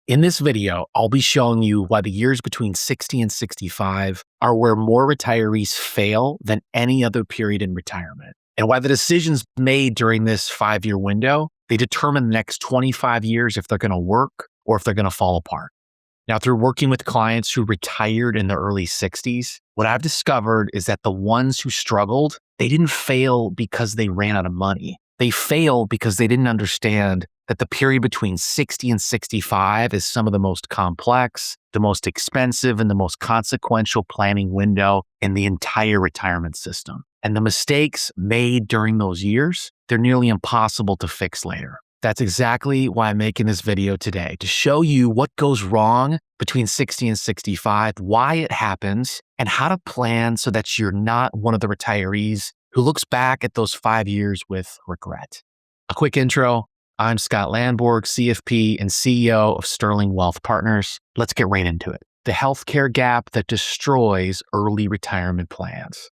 In this video, I'll be showing you why the years between 60 and 65 are where more retirees fail than any other period in retirement, and why the decisions made during this 5-year window, they determine the next 25 years if they're going to work or if they're going to fall apart. Now, through working with clients who retired in the early 60s, what I've discovered is that the ones who struggled, they didn't fail because they ran out of money. They failed because they didn't understand that the period between 60 and 65 is some of the most complex, the most expensive, and the most consequential planning window in the entire retirement system. And the mistakes made during those years, they're nearly impossible to fix later. That's exactly why I'm making this video today, to show you what goes wrong between 60 and 65, why it happens, and how to plan so that you're not one of the retirees who looks back at those 5 years with regret. A quick intro. I'm Scott Landborg, CFP and CEO of Sterling Wealth Partners. Let's get right into it. The healthcare gap that destroys early retirement plans.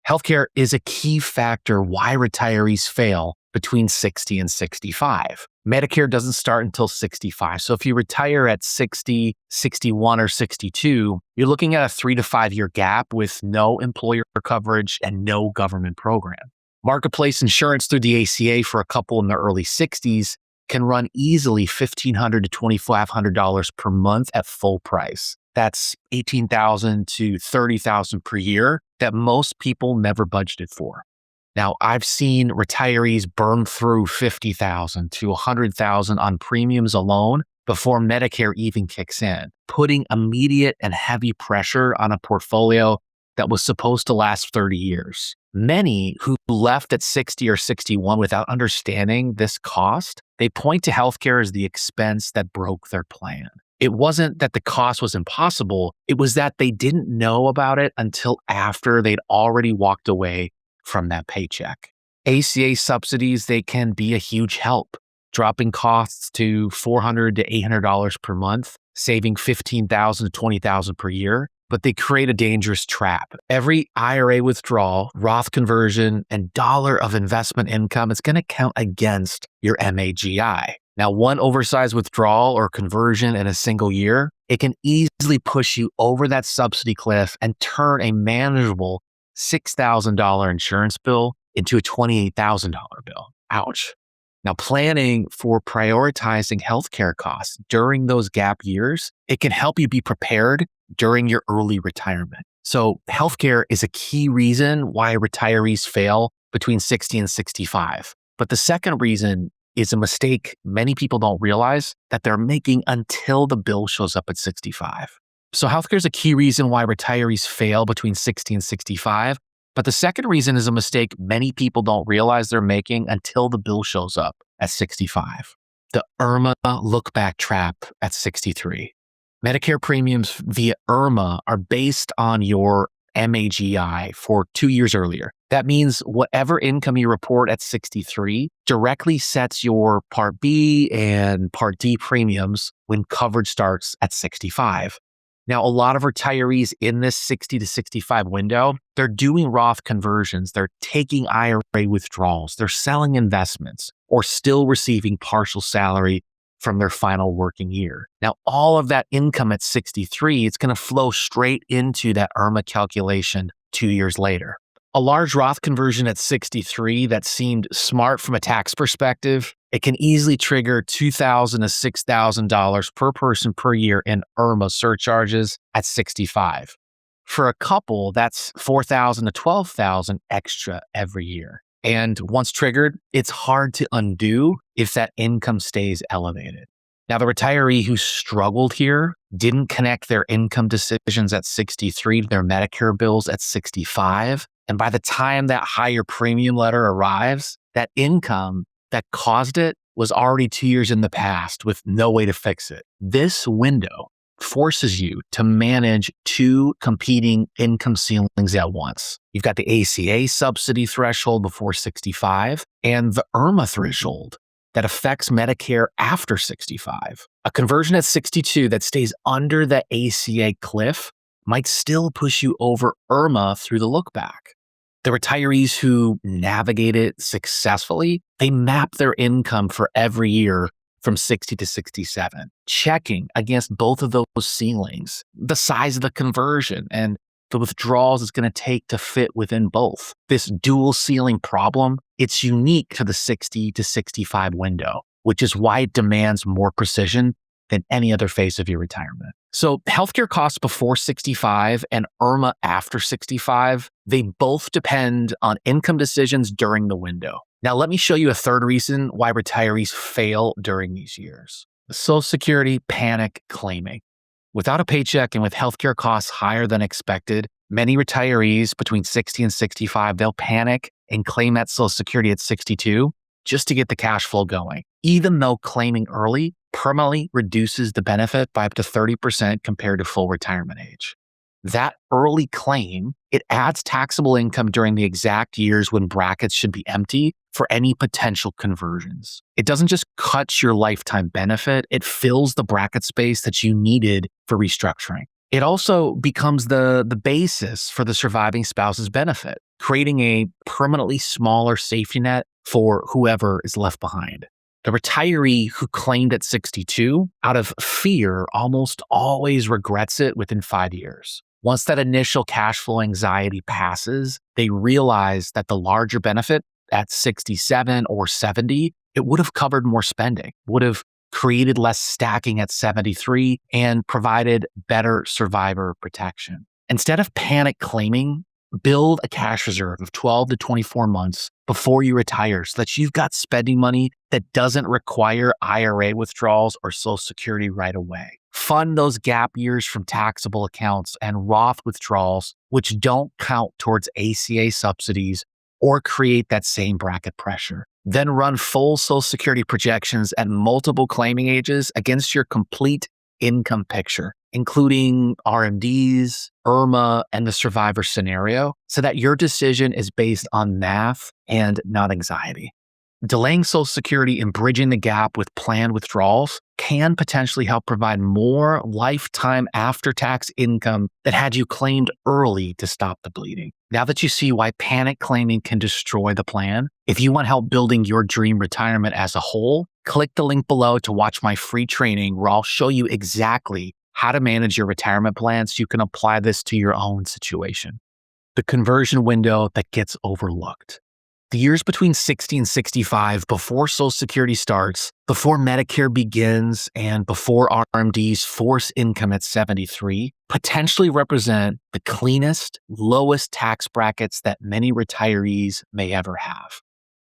Healthcare is a key factor why retirees fail between 60 and 65. Medicare doesn't start until 65. So if you retire at 60, 61, or 62, you're looking at a 3 to 5 year gap with no employer coverage and no government program. Marketplace insurance through the ACA for a couple in the early 60s can run easily $1,500 to $2,500 per month at full price. That's $18,000 to $30,000 per year that most people never budgeted for. Now, I've seen retirees burn through $50,000 to $100,000 on premiums alone before Medicare even kicks in, putting immediate and heavy pressure on a portfolio that was supposed to last 30 years. Many who left at 60 or 61 without understanding this cost, they point to healthcare as the expense that broke their plan. It wasn't that the cost was impossible, it was that they didn't know about it until after they'd already walked away from that paycheck. ACA subsidies, they can be a huge help, dropping costs to $400 to $800 per month, saving $15,000 to $20,000 per year. But they create a dangerous trap. Every IRA withdrawal, Roth conversion, and dollar of investment income is going to count against your MAGI. Now, one oversized withdrawal or conversion in a single year, it can easily push you over that subsidy cliff and turn a manageable $6,000 insurance bill into a $28,000 bill. Ouch. Now, planning for prioritizing healthcare costs during those gap years, it can help you be prepared during your early retirement. So healthcare is a key reason why retirees fail between 60 and 65. But the second reason is a mistake many people don't realize that they're making until the bill shows up at 65. So healthcare is a key reason why retirees fail between 60 and 65. But the second reason is a mistake many people don't realize they're making until the bill shows up at 65. The IRMA look-back trap at 63. Medicare premiums via IRMA are based on your MAGI for 2 years earlier. That means whatever income you report at 63 directly sets your Part B and Part D premiums when coverage starts at 65. Now, a lot of retirees in this 60 to 65 window, they're doing Roth conversions, they're taking IRA withdrawals, they're selling investments, or still receiving partial salary from their final working year. Now, all of that income at 63, it's going to flow straight into that IRMA calculation 2 years later. A large Roth conversion at 63 that seemed smart from a tax perspective, it can easily trigger $2,000 to $6,000 per person per year in IRMA surcharges at 65. For a couple, that's $4,000 to $12,000 extra every year. And once triggered, it's hard to undo if that income stays elevated. Now, the retiree who struggled here didn't connect their income decisions at 63 to their Medicare bills at 65. And by the time that higher premium letter arrives, that income that caused it was already 2 years in the past with no way to fix it. This window forces you to manage two competing income ceilings at once. You've got the ACA subsidy threshold before 65 and the IRMA threshold that affects Medicare after 65. A conversion at 62 that stays under the ACA cliff might still push you over IRMA through the look back. The retirees who navigate it successfully, they map their income for every year from 60 to 67, checking against both of those ceilings, the size of the conversion and the withdrawals it's going to take to fit within both. This dual ceiling problem, it's unique to the 60 to 65 window, which is why it demands more precision than any other phase of your retirement. So healthcare costs before 65 and IRMA after 65, they both depend on income decisions during the window. Now, let me show you a third reason why retirees fail during these years. Social Security panic claiming. Without a paycheck and with healthcare costs higher than expected, many retirees between 60 and 65, they'll panic and claim that Social Security at 62 just to get the cash flow going, even though claiming early permanently reduces the benefit by up to 30% compared to full retirement age. That early claim, it adds taxable income during the exact years when brackets should be empty for any potential conversions. It doesn't just cut your lifetime benefit, it fills the bracket space that you needed for restructuring. It also becomes the basis for the surviving spouse's benefit, creating a permanently smaller safety net for whoever is left behind. The retiree who claimed at 62 out of fear almost always regrets it within 5 years. Once that initial cash flow anxiety passes, they realize that the larger benefit at 67 or 70, it would have covered more spending, would have created less stacking at 73, and provided better survivor protection. Instead of panic claiming, build a cash reserve of 12 to 24 months before you retire so that you've got spending money that doesn't require IRA withdrawals or Social Security right away. Fund those gap years from taxable accounts and Roth withdrawals, which don't count towards ACA subsidies or create that same bracket pressure. Then run full Social Security projections at multiple claiming ages against your complete income picture, including RMDs, IRMA, and the survivor scenario, so that your decision is based on math and not anxiety. Delaying Social Security and bridging the gap with planned withdrawals can potentially help provide more lifetime after-tax income that had you claimed early to stop the bleeding. Now that you see why panic claiming can destroy the plan, if you want help building your dream retirement as a whole, click the link below to watch my free training where I'll show you exactly how to manage your retirement plan so you can apply this to your own situation. The conversion window that gets overlooked. The years between 60 and 65, before Social Security starts, before Medicare begins, and before RMDs force income at 73, potentially represent the cleanest, lowest tax brackets that many retirees may ever have.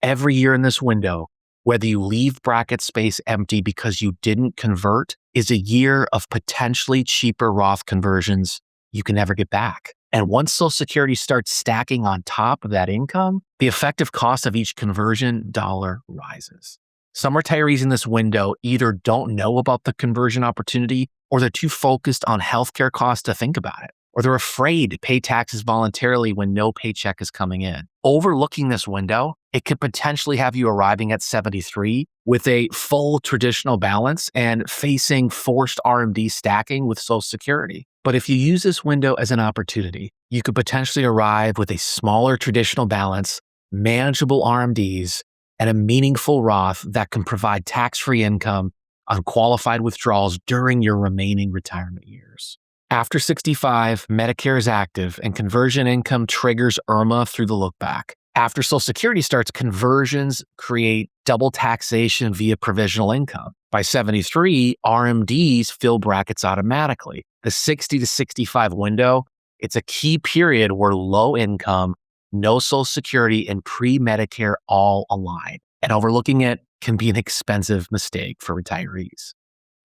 Every year in this window, whether you leave bracket space empty because you didn't convert, is a year of potentially cheaper Roth conversions you can never get back. And once Social Security starts stacking on top of that income, the effective cost of each conversion dollar rises. Some retirees in this window either don't know about the conversion opportunity, or they're too focused on healthcare costs to think about it, or they're afraid to pay taxes voluntarily when no paycheck is coming in. Overlooking this window, it could potentially have you arriving at 73 with a full traditional balance and facing forced RMD stacking with Social Security. But if you use this window as an opportunity, you could potentially arrive with a smaller traditional balance, manageable RMDs, and a meaningful Roth that can provide tax-free income on qualified withdrawals during your remaining retirement years. After 65, Medicare is active and conversion income triggers IRMA through the look back. After Social Security starts, conversions create double taxation via provisional income. By 73, RMDs fill brackets automatically. The 60 to 65 window, it's a key period where low income, no Social Security, and pre-Medicare all align. And overlooking it can be an expensive mistake for retirees.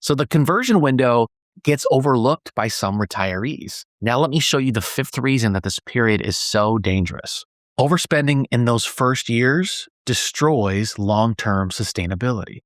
So the conversion window gets overlooked by some retirees. Now let me show you the fifth reason that this period is so dangerous. Overspending in those first years destroys long-term sustainability.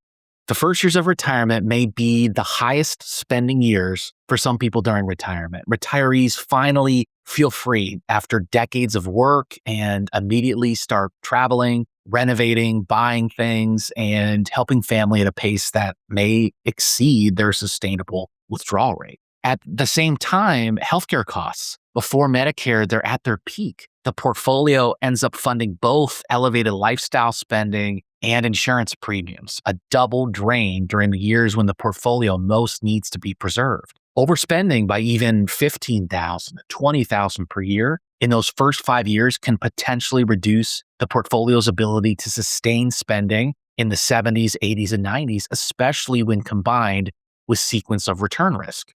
The first years of retirement may be the highest spending years for some people during retirement. Retirees finally feel free after decades of work and immediately start traveling, renovating, buying things, and helping family at a pace that may exceed their sustainable withdrawal rate. At the same time, healthcare costs before Medicare, they're at their peak. The portfolio ends up funding both elevated lifestyle spending and insurance premiums, a double drain during the years when the portfolio most needs to be preserved. Overspending by even $15,000 to $20,000 per year in those first 5 years can potentially reduce the portfolio's ability to sustain spending in the 70s, 80s, and 90s, especially when combined with sequence of return risk.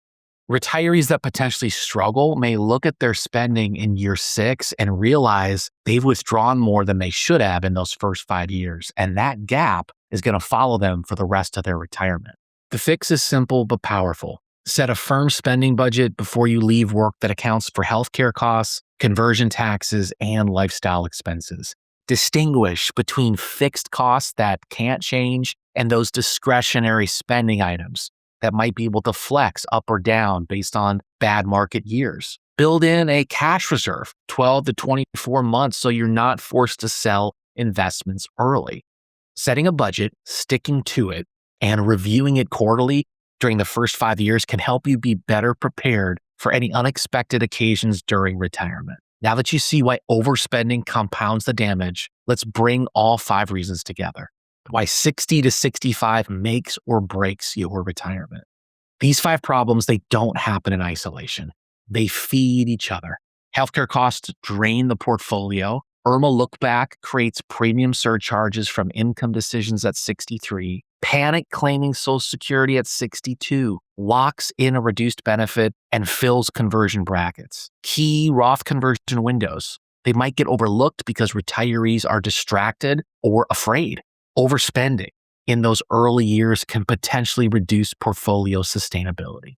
Retirees that potentially struggle may look at their spending in year 6 and realize they've withdrawn more than they should have in those first 5 years, and that gap is going to follow them for the rest of their retirement. The fix is simple but powerful. Set a firm spending budget before you leave work that accounts for healthcare costs, conversion taxes, and lifestyle expenses. Distinguish between fixed costs that can't change and those discretionary spending items that might be able to flex up or down based on bad market years. Build in a cash reserve, 12 to 24 months, so you're not forced to sell investments early. Setting a budget, sticking to it, and reviewing it quarterly during the first 5 years can help you be better prepared for any unexpected occasions during retirement. Now that you see why overspending compounds the damage, let's bring all 5 reasons together. Why 60 to 65 makes or breaks your retirement. These 5 problems, they don't happen in isolation. They feed each other. Healthcare costs drain the portfolio. IRMA look-back creates premium surcharges from income decisions at 63. Panic claiming Social Security at 62 locks in a reduced benefit and fills conversion brackets. Key Roth conversion windows, they might get overlooked because retirees are distracted or afraid. Overspending in those early years can potentially reduce portfolio sustainability.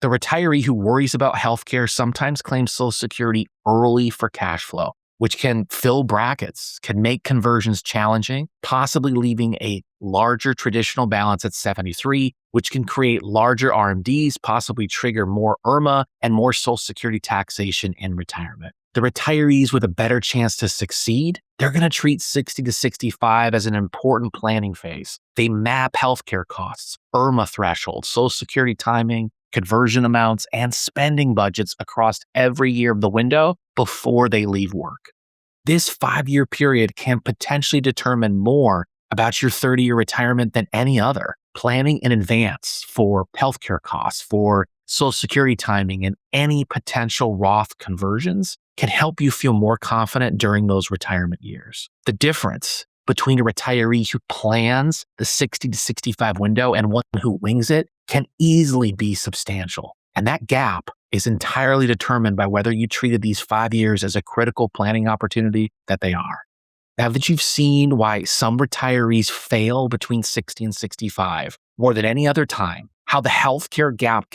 The retiree who worries about healthcare sometimes claims Social Security early for cash flow, which can fill brackets, can make conversions challenging, possibly leaving a larger traditional balance at 73, which can create larger RMDs, possibly trigger more IRMA and more Social Security taxation in retirement. The retirees with a better chance to succeed, they're going to treat 60 to 65 as an important planning phase. They map healthcare costs, IRMA thresholds, Social Security timing, conversion amounts, and spending budgets across every year of the window before they leave work. This 5-year period can potentially determine more about your 30-year retirement than any other. Planning in advance for healthcare costs, for Social Security timing, and any potential Roth conversions can help you feel more confident during those retirement years. The difference between a retiree who plans the 60 to 65 window and one who wings it can easily be substantial. And that gap is entirely determined by whether you treated these 5 years as a critical planning opportunity that they are. Now that you've seen why some retirees fail between 60 and 65 more than any other time, how the healthcare gap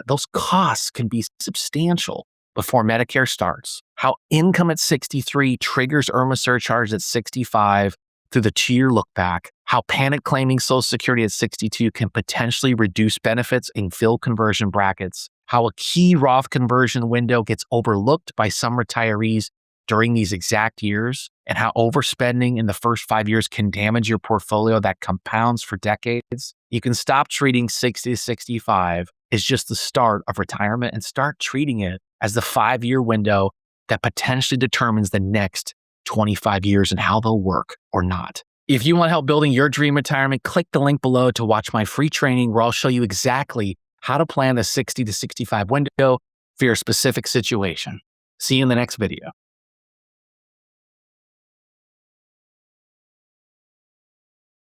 those costs can be substantial before Medicare starts, how income at 63 triggers IRMA surcharge at 65 through the 2-year look back, how panic claiming Social Security at 62 can potentially reduce benefits and fill conversion brackets, how a key Roth conversion window gets overlooked by some retirees during these exact years, and how overspending in the first 5 years can damage your portfolio that compounds for decades. You can stop treating 60 to 65 as just the start of retirement and start treating it as the 5-year window that potentially determines the next 25 years and how they'll work or not. If you want help building your dream retirement, click the link below to watch my free training where I'll show you exactly how to plan the 60 to 65 window for your specific situation. See you in the next video.